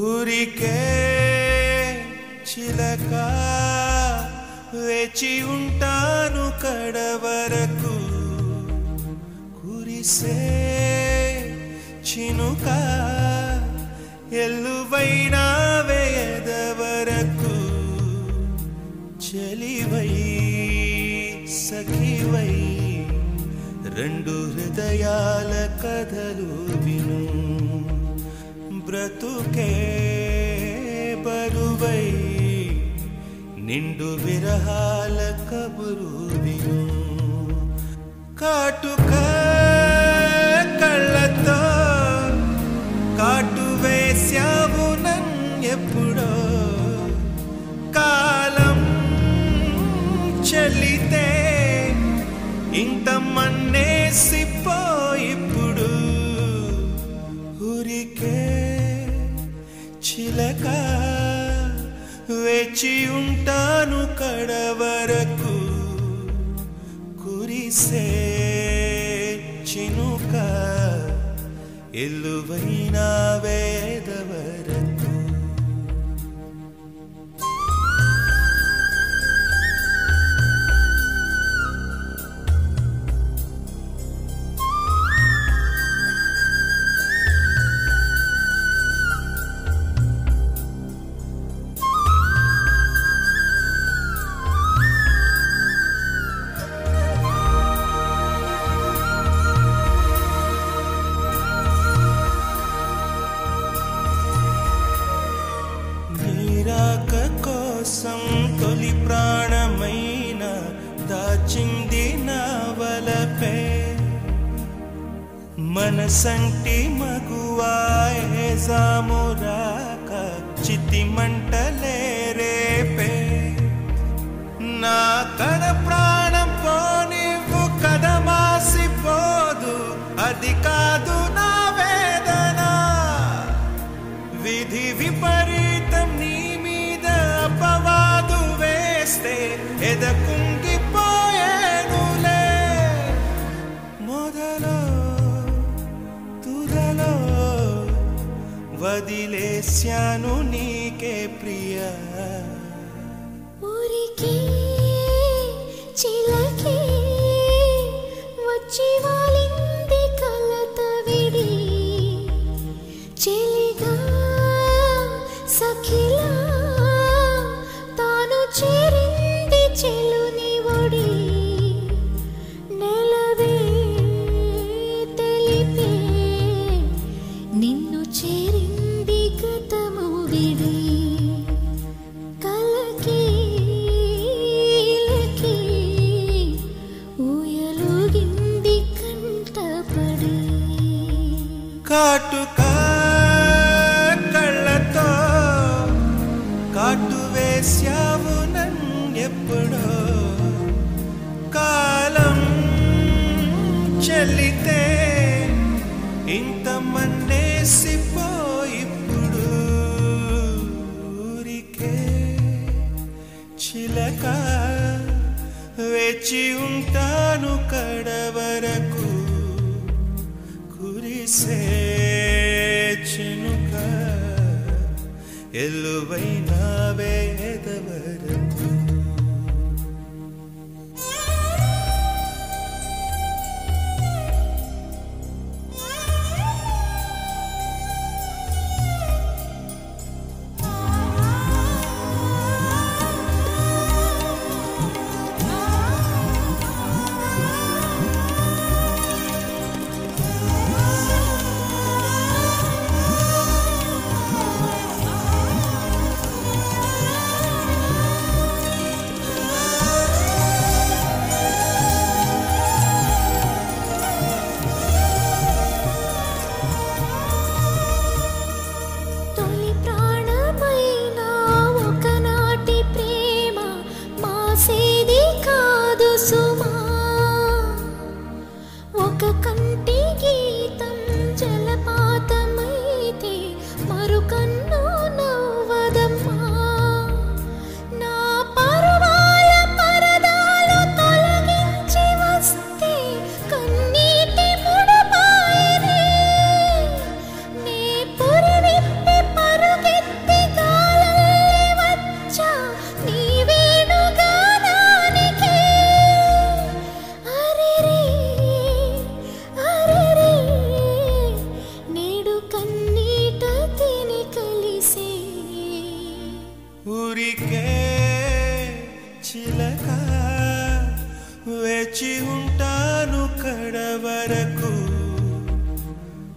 ఊరికే చిలక వేచి ఉంటాను కడవరకు కురిసే చినుక ఎల్లువైన వేయదవరకు చలివై సఖివై రెండు హృదయాల కథలు విను బ్రతుకే బరువై నిండు విరహాల కబురు విను కాటుక కళ్ళతో కాటు వేశావు నన్నెప్పుడో కాలం చెల్లితే ఇంత మన్నేసిపోయిప్పుడు ఊరికే చిలక వేచి ఉంటాను కడవరకు కురిసే చినుక ఎల్లువైన వేదవరకు తొలి ప్రాణమైన దాచింది నా వలపే మనసంటి మగువాయే జామురాక చితి మంటలే రేపే నా కడ ప్రాణం పోనివ్వు కదమాసిపోదు అది కాదు నా వేదన విధి విపరీతం నీ అపవాదు వేస్తే ఎదకుంగిపోయేనులే మొదలో తుదలో వదిలేశాను నీకే ప్రియా ఊరికే చిలకే వచ్చి వాలింది కలత విడి చెలిగా సఖిలా చేరింది చెలుని ఒడి నెలవే తెలిపే నిన్ను చేరింది గతము విడి కలకి ఊయలుగింది కంటపడి కాటుక కళ్ళతో కాటు వేశావు ఎప్పుడో కాలం చెల్లితే ఇంత మన్నేసిపోయిప్పుడు ఊరికే చిలక వేచి ఉంటాను కడవరకు కురిసే చినుక ఎల్లువైన వేదవరకు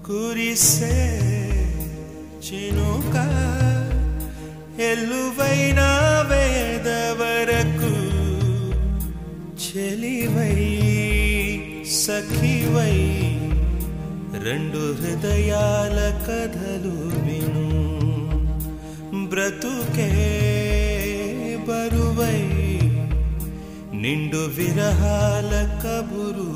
కురిసే చినుక ఎల్లువైన వేద వరకు చెలివై సఖివై రెండు హృదయాల కథలు విను బ్రతుకే బరువై నిండు విరహాల కబురు